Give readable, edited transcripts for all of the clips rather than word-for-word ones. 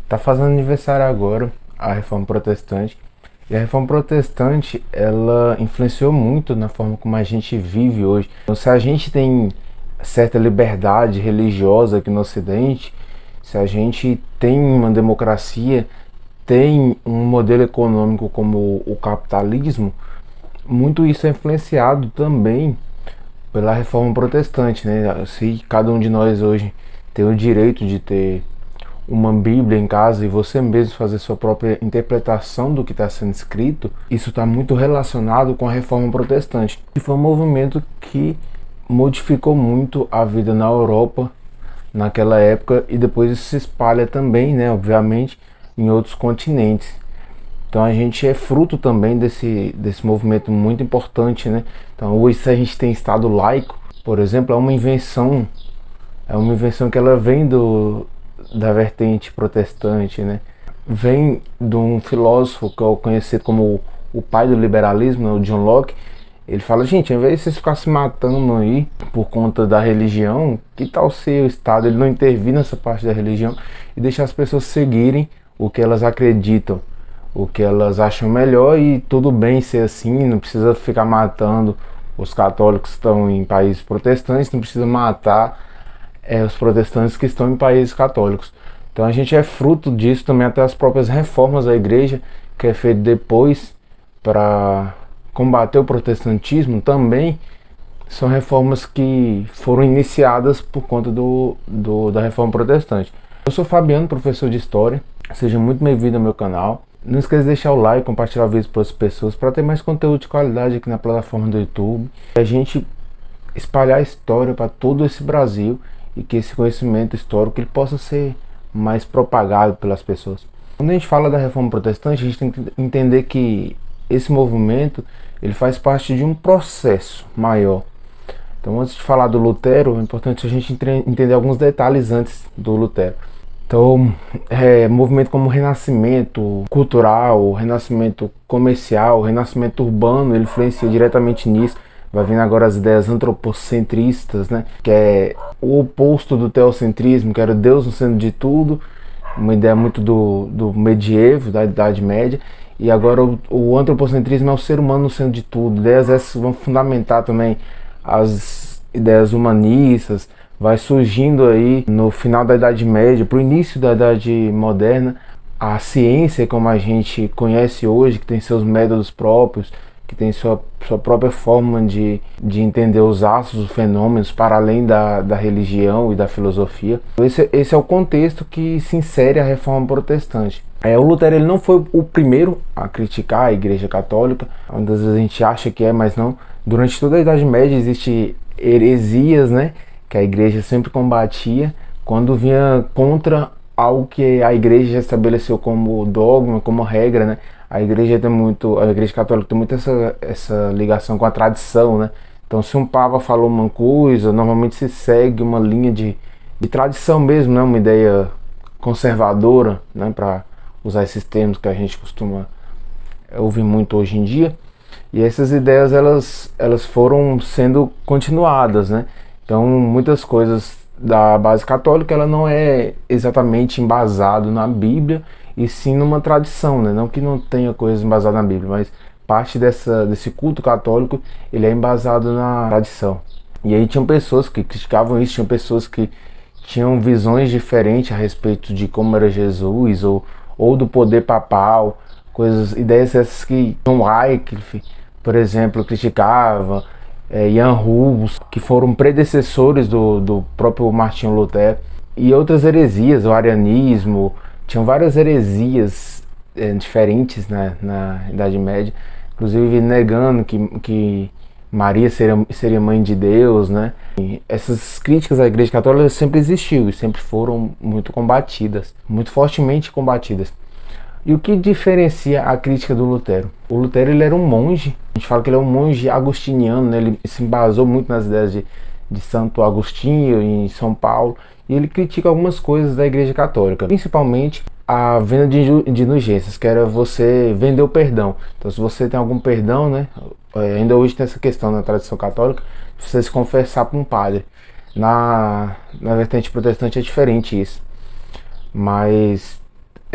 Tá fazendo aniversário agora a Reforma Protestante. E a Reforma Protestante, ela influenciou muito na forma como a gente vive hoje. Então, se a gente tem certa liberdade religiosa aqui no Ocidente, se a gente tem uma democracia, tem um modelo econômico como o capitalismo, muito isso é influenciado também pela Reforma Protestante, né? Se cada um de nós hoje tem o direito de ter uma Bíblia em casa e você mesmo fazer sua própria interpretação do que está sendo escrito, isso está muito relacionado com a Reforma Protestante. E foi um movimento que modificou muito a vida na Europa naquela época e depois isso se espalha também, né, obviamente, em outros continentes. Então a gente é fruto também desse movimento muito importante, né? Então hoje se a gente tem Estado laico, por exemplo, é uma invenção que ela vem da vertente protestante, né? Vem de um filósofo que é conhecido como o pai do liberalismo, né, o John Locke. Ele fala, gente, ao invés de vocês ficarem se matando aí por conta da religião, que tal se o Estado ele não intervir nessa parte da religião e deixar as pessoas seguirem o que elas acreditam, o que elas acham melhor e tudo bem ser assim, não precisa ficar matando os católicos que estão em países protestantes, não precisa matar os protestantes que estão em países católicos. Então a gente é fruto disso também, até as próprias reformas da igreja, que é feito depois para combater o protestantismo, também são reformas que foram iniciadas por conta da reforma protestante. Eu sou Fabiano, professor de História, seja muito bem-vindo ao meu canal. Não esqueça de deixar o like, compartilhar o vídeo para as pessoas, para ter mais conteúdo de qualidade aqui na plataforma do YouTube. E a gente espalhar a história para todo esse Brasil e que esse conhecimento histórico ele possa ser mais propagado pelas pessoas. Quando a gente fala da Reforma Protestante, a gente tem que entender que esse movimento ele faz parte de um processo maior. Então, antes de falar do Lutero, é importante a gente entender alguns detalhes antes do Lutero. Então, movimento como o Renascimento cultural, o Renascimento comercial, o Renascimento urbano, ele influencia diretamente nisso. Vai vindo agora as ideias antropocentristas, né? Que é o oposto do teocentrismo, que era Deus no centro de tudo, uma ideia muito do medievo, da Idade Média. E agora o antropocentrismo é o ser humano no centro de tudo. Ideias essas vão fundamentar também as ideias humanistas. Vai surgindo aí no final da Idade Média, para o início da Idade Moderna, a ciência como a gente conhece hoje, que tem seus métodos próprios, que tem sua própria forma de entender os astros, os fenômenos, para além da religião e da filosofia. Esse é o contexto que se insere a Reforma Protestante. O Lutero ele não foi o primeiro a criticar a Igreja Católica, muitas vezes a gente acha que é, mas não. Durante toda a Idade Média existem heresias, né, que a Igreja sempre combatia quando vinha contra algo que a Igreja já estabeleceu como dogma, como regra, né? A Igreja Católica tem muito essa ligação com a tradição, né? Então, se um papa falou uma coisa, normalmente se segue uma linha de tradição mesmo, né? Uma ideia conservadora, né? Para usar esses termos que a gente costuma ouvir muito hoje em dia. E essas ideias elas foram sendo continuadas, né? Então, muitas coisas da base católica ela não é exatamente embasado na Bíblia e sim numa tradição, né? Não que não tenha coisas embasadas na Bíblia, mas parte desse culto católico ele é embasado na tradição. E aí tinham pessoas que criticavam isso, tinham pessoas que tinham visões diferentes a respeito de como era Jesus ou do poder papal, ideias essas que John Wycliffe, por exemplo, criticava, Jan Hus, que foram predecessores do próprio Martinho Lutero, e outras heresias, o arianismo. Tinham várias heresias diferentes na Idade Média, inclusive negando que Maria seria mãe de Deus, né? E essas críticas à Igreja Católica sempre existiu e sempre foram muito combatidas, muito fortemente combatidas. E o que diferencia a crítica do Lutero? O Lutero ele era um monge, a gente fala que ele é um monge agostiniano, né? Ele se embasou muito nas ideias de Santo Agostinho em São Paulo, e ele critica algumas coisas da Igreja Católica, principalmente a venda de indulgências, que era você vender o perdão. Então, se você tem algum perdão, né? Ainda hoje tem essa questão na tradição católica, você se confessar para um padre. Na vertente protestante é diferente isso, mas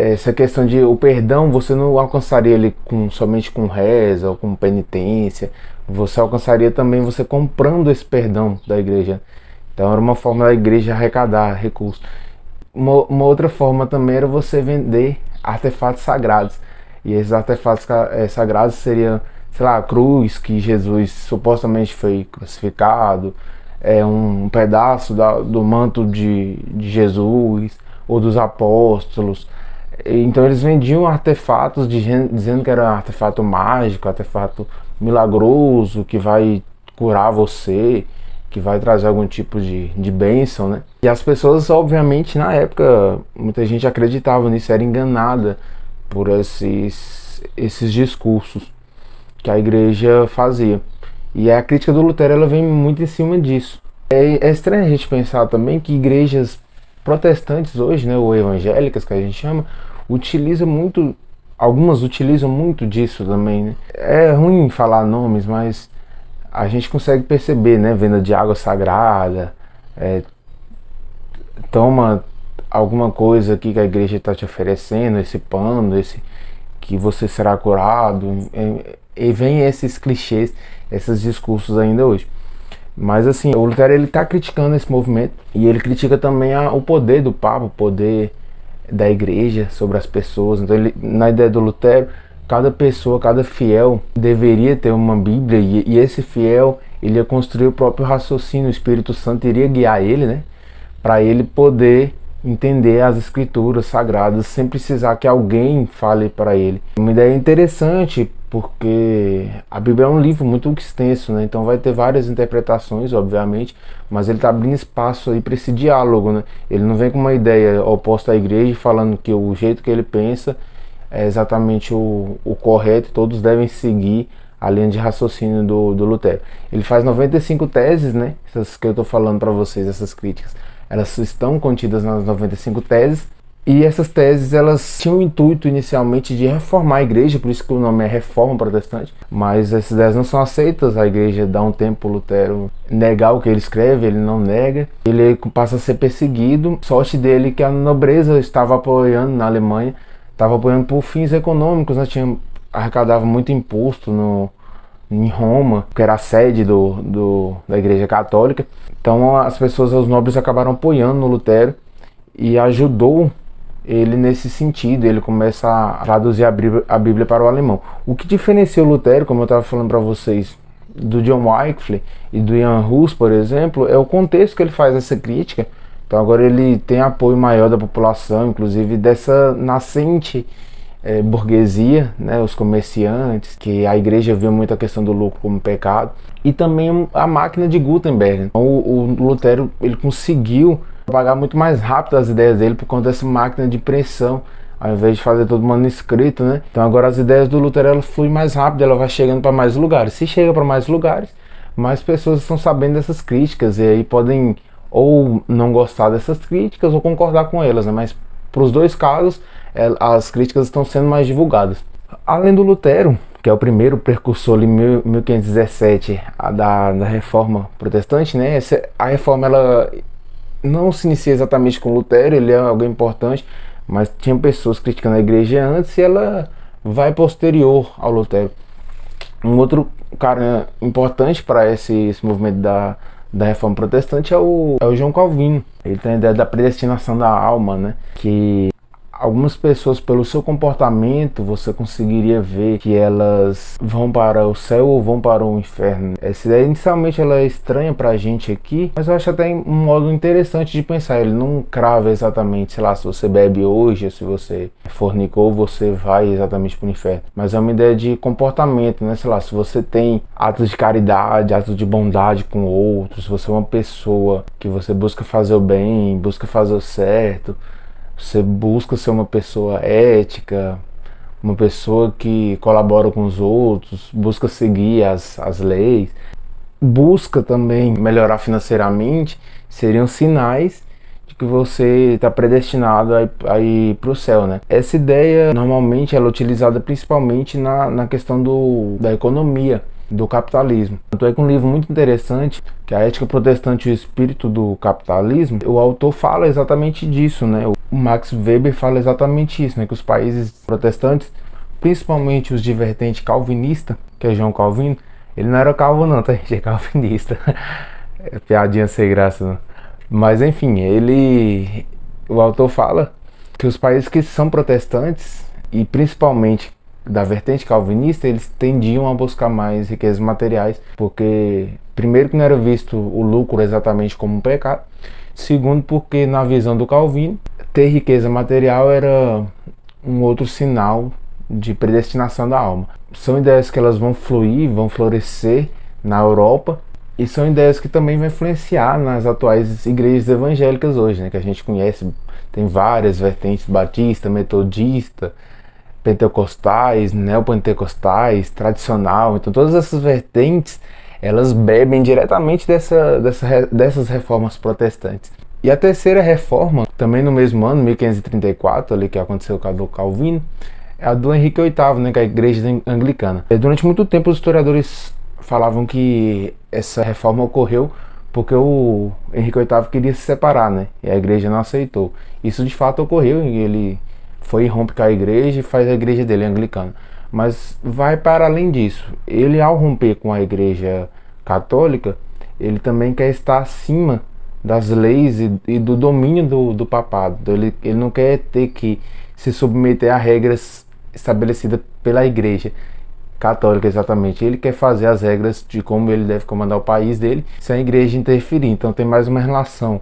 essa questão de o perdão, você não alcançaria ele somente com reza ou com penitência, você alcançaria também você comprando esse perdão da igreja. Então era uma forma da igreja arrecadar recursos. Uma outra forma também era você vender artefatos sagrados. E esses artefatos sagrados seriam, sei lá, a cruz que Jesus supostamente foi crucificado, um pedaço do manto de Jesus ou dos apóstolos. Então eles vendiam artefatos dizendo que era um artefato mágico, artefato milagroso, que vai curar você, que vai trazer algum tipo de bênção, né? E as pessoas, obviamente, na época, muita gente acreditava nisso, era enganada por esses discursos que a igreja fazia. E a crítica do Lutero, ela vem muito em cima disso. É estranho a gente pensar também que igrejas protestantes hoje, né, ou evangélicas que a gente chama, algumas utilizam muito disso também, né? É ruim falar nomes, mas a gente consegue perceber, né? Venda de água sagrada, toma alguma coisa aqui que a igreja está te oferecendo, esse pano, que você será curado, e vem esses clichês, esses discursos ainda hoje. Mas assim, o Lutero ele está criticando esse movimento e ele critica também o poder do Papa, o poder da igreja sobre as pessoas. Então na ideia do Lutero, cada pessoa, cada fiel deveria ter uma Bíblia e esse fiel ele ia construir o próprio raciocínio, o Espírito Santo iria guiar ele, né, para ele poder entender as escrituras sagradas sem precisar que alguém fale para ele. Uma ideia interessante porque a Bíblia é um livro muito extenso, né? Então vai ter várias interpretações, obviamente, mas ele está abrindo espaço aí para esse diálogo, né? Ele não vem com uma ideia oposta à igreja falando que o jeito que ele pensa é exatamente o correto, todos devem seguir a linha de raciocínio do Lutero. Ele faz 95 teses, né? Essas que eu estou falando para vocês, essas críticas, elas estão contidas nas 95 teses. E essas teses, elas tinham o intuito inicialmente de reformar a igreja, por isso que o nome é Reforma Protestante, mas essas ideias não são aceitas, a igreja dá um tempo para Lutero negar o que ele escreve, ele não nega, ele passa a ser perseguido, sorte dele que a nobreza estava apoiando na Alemanha, estava apoiando por fins econômicos, né? Arrecadava muito imposto em Roma, que era a sede da igreja católica, então as pessoas, os nobres acabaram apoiando no Lutero e ajudou ele nesse sentido. Ele começa a traduzir a Bíblia para o alemão. O que diferencia o Lutero, como eu estava falando para vocês, do John Wycliffe e do Jan Hus, por exemplo, é o contexto que ele faz essa crítica. Então agora ele tem apoio maior da população, inclusive dessa nascente burguesia, né, os comerciantes, que a igreja viu muito a questão do lucro como pecado, e também a máquina de Gutenberg. Então o Lutero ele conseguiu propagar muito mais rápido as ideias dele por conta dessa máquina de impressão, ao invés de fazer todo manuscrito, né? Então agora as ideias do Lutero ela fluem mais rápido, ela vai chegando para mais lugares. Se chega para mais lugares, mais pessoas estão sabendo dessas críticas e aí podem ou não gostar dessas críticas ou concordar com elas, né? Mas para os dois casos, as críticas estão sendo mais divulgadas. Além do Lutero, que é o primeiro precursor em 1517 da Reforma Protestante, né? A Reforma ela não se inicia exatamente com Lutero, ele é alguém importante, mas tinha pessoas criticando a igreja antes e ela vai posterior ao Lutero. Um outro cara importante para esse movimento da Reforma Protestante é o João Calvino. Ele tem a ideia da predestinação da alma, né? Que algumas pessoas, pelo seu comportamento, você conseguiria ver que elas vão para o céu ou vão para o inferno. Essa ideia inicialmente ela é estranha pra gente aqui, mas eu acho até um modo interessante de pensar. Ele não crava exatamente, sei lá, se você bebe hoje ou se você fornicou, você vai exatamente para o inferno. Mas é uma ideia de comportamento, né? Sei lá, se você tem atos de caridade, atos de bondade com outros, se você é uma pessoa que você busca fazer o bem, busca fazer o certo, você busca ser uma pessoa ética, uma pessoa que colabora com os outros, busca seguir as leis, busca também melhorar financeiramente, seriam sinais de que você está predestinado a ir para o céu, né? Essa ideia normalmente ela é utilizada principalmente na questão da economia. do capitalismo. Tanto é que um livro muito interessante, que é A Ética Protestante e o Espírito do Capitalismo, o autor fala exatamente disso, né? O Max Weber fala exatamente isso, né? Que os países protestantes, principalmente os de vertente calvinista, que é João Calvino, ele não era calvo não, tá? Ele é calvinista. É piadinha sem graça, não. Mas enfim, o autor fala que os países que são protestantes, e principalmente da vertente calvinista, eles tendiam a buscar mais riquezas materiais, porque primeiro que não era visto o lucro exatamente como um pecado, segundo porque na visão do Calvino, ter riqueza material era um outro sinal de predestinação da alma. São ideias que elas vão fluir, vão florescer na Europa, e são ideias que também vão influenciar nas atuais igrejas evangélicas hoje, né, que a gente conhece, tem várias vertentes: batista, metodista, pentecostais, neopentecostais, tradicional. Então todas essas vertentes, elas bebem diretamente dessas reformas protestantes. E a terceira reforma, também no mesmo ano, 1534, ali que aconteceu com a do Calvino, é a do Henrique VIII, né, que é a igreja anglicana. Durante muito tempo os historiadores falavam que essa reforma ocorreu porque o Henrique VIII queria se separar, né, e a igreja não aceitou. Isso de fato ocorreu, e ele foi e rompe com a igreja e faz a igreja dele anglicana. Mas vai para além disso. Ele, ao romper com a igreja católica, ele também quer estar acima das leis e do domínio do papado. Então ele não quer ter que se submeter a regras estabelecidas pela igreja católica, exatamente. Ele quer fazer as regras de como ele deve comandar o país dele, sem a igreja interferir. Então tem mais uma relação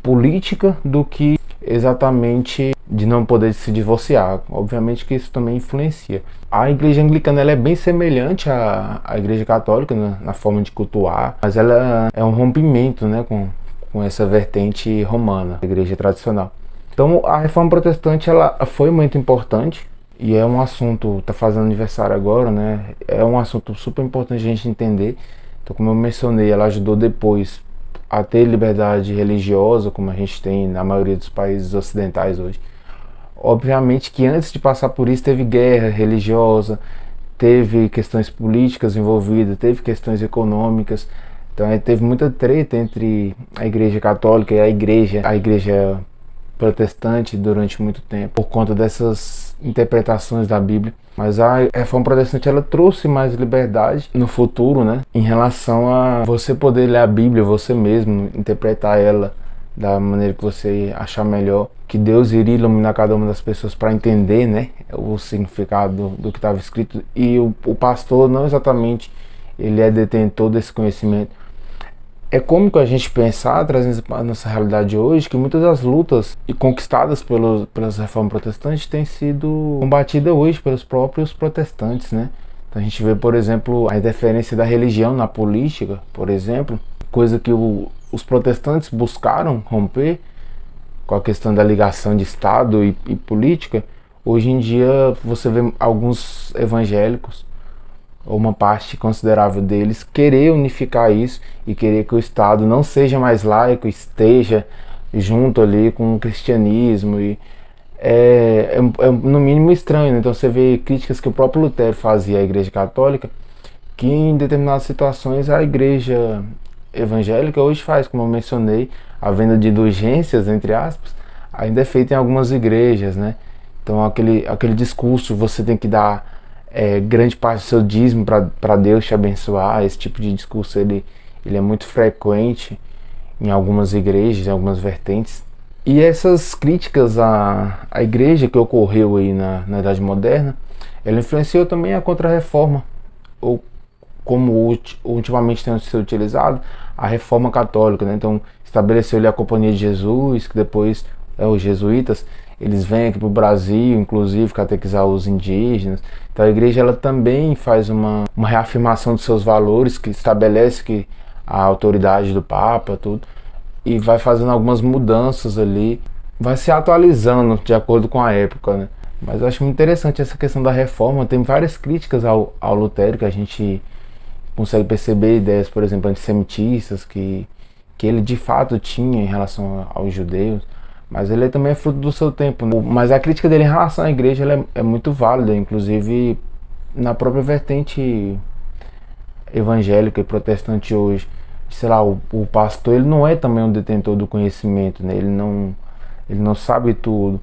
política do que exatamente de não poder se divorciar. Obviamente que isso também influencia. A igreja anglicana, ela é bem semelhante à igreja católica, né, na forma de cultuar, mas ela é um rompimento, né, com essa vertente romana, a igreja tradicional. Então a reforma protestante, ela foi muito importante, e é um assunto, está fazendo aniversário agora, né, é um assunto super importante a gente entender. Então, como eu mencionei, ela ajudou depois a ter liberdade religiosa, como a gente tem na maioria dos países ocidentais hoje. Obviamente que antes de passar por isso teve guerra religiosa, teve questões políticas envolvidas, teve questões econômicas. Então teve muita treta entre a igreja católica e a igreja protestante durante muito tempo, por conta dessas interpretações da Bíblia. Mas a reforma protestante, ela trouxe mais liberdade no futuro, né, em relação a você poder ler a Bíblia você mesmo, interpretar ela da maneira que você achar melhor, que Deus iria iluminar cada uma das pessoas para entender, né, o significado do que estava escrito. E o pastor não exatamente ele é detentor desse conhecimento. É cômico a gente pensar, trazendo para a nossa realidade hoje, que muitas das lutas conquistadas pelas reformas protestantes têm sido combatidas hoje pelos próprios protestantes, né? Então a gente vê, por exemplo, a interferência da religião na política, por exemplo, coisa que os protestantes buscaram romper com a questão da ligação de Estado e política. Hoje em dia você vê alguns evangélicos, ou uma parte considerável deles, querer unificar isso e querer que o Estado não seja mais laico, esteja junto ali com o cristianismo. E é no mínimo estranho, né? Então você vê críticas que o próprio Lutero fazia à Igreja Católica, que em determinadas situações a Igreja evangélica hoje faz, como eu mencionei, a venda de indulgências, entre aspas, ainda é feita em algumas igrejas, né? Então aquele discurso, você tem que dar grande parte do seu dízimo para Deus te abençoar. Esse tipo de discurso ele é muito frequente em algumas igrejas, em algumas vertentes. E essas críticas à igreja que ocorreu aí na Idade Moderna, ela influenciou também a Contra-Reforma, ou como ultimamente tem sido utilizado, a Reforma Católica, né? Então estabeleceu-lhe a Companhia de Jesus, que depois os jesuítas, eles vêm aqui para o Brasil, inclusive catequizar os indígenas. Então a igreja, ela também faz uma reafirmação dos seus valores, que estabelece que a autoridade do Papa, tudo, e vai fazendo algumas mudanças ali, vai se atualizando de acordo com a época, né? Mas eu acho muito interessante essa questão da reforma. Tem várias críticas ao Lutero, que a gente consegue perceber ideias, por exemplo, antissemitistas, que ele de fato tinha em relação aos judeus. Mas ele também é fruto do seu tempo, né? Mas a crítica dele em relação à igreja, ela é muito válida, inclusive na própria vertente evangélica e protestante hoje, sei lá, o pastor, ele não é também um detentor do conhecimento, né? Ele não sabe tudo.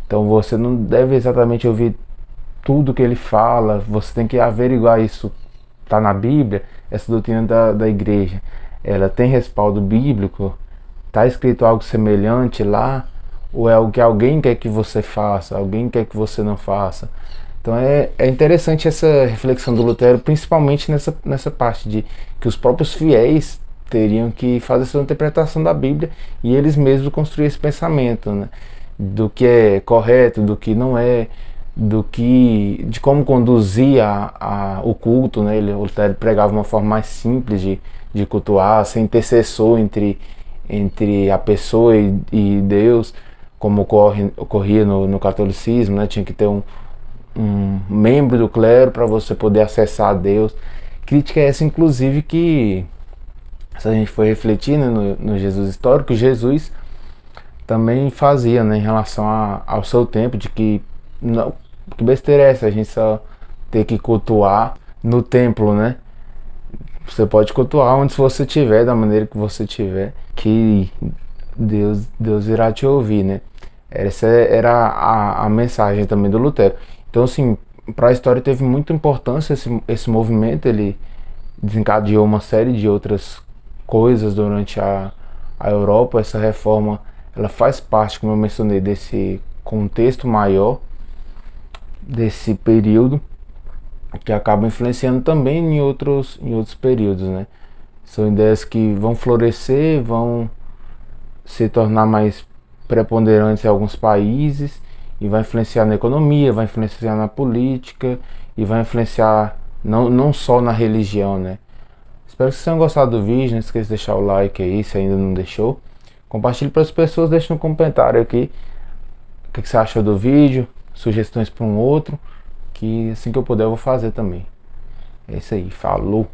Então você não deve exatamente ouvir tudo que ele fala, você tem que averiguar isso. Está na Bíblia, essa doutrina da igreja, ela tem respaldo bíblico? Está escrito algo semelhante lá? Ou é algo que alguém quer que você faça, alguém quer que você não faça? Então é interessante essa reflexão do Lutero, principalmente nessa parte de que os próprios fiéis teriam que fazer sua interpretação da Bíblia e eles mesmos construir esse pensamento, né? Do que é correto, do que não é, de como conduzir o culto, né? O Lutero pregava uma forma mais simples de cultuar, sem intercessor entre a pessoa e Deus, como ocorria no catolicismo, né? Tinha que ter um membro do clero para você poder acessar a Deus. Crítica é essa, inclusive, que se a gente for refletir, né, no Jesus histórico, Jesus também fazia, né, em relação ao seu tempo, de que não, que besteira é essa, a gente só ter que cultuar no templo, né? Você pode cultuar onde você estiver, da maneira que você estiver, que Deus irá te ouvir, né? Essa era a mensagem também do Lutero. Então, assim, para a história teve muita importância esse movimento, ele desencadeou uma série de outras coisas durante a Europa. Essa reforma, ela faz parte, como eu mencionei, desse contexto maior, desse período, que acaba influenciando também em outros períodos, né? São ideias que vão florescer, vão se tornar mais preponderantes em alguns países e vai influenciar na economia, vai influenciar na política e vai influenciar não só na religião, né? Espero que vocês tenham gostado do vídeo, não esqueça de deixar o like aí se ainda não deixou. Compartilhe para as pessoas, deixe no comentário aqui o que você achou do vídeo, sugestões para um outro, que assim que eu puder eu vou fazer também. É isso aí, falou!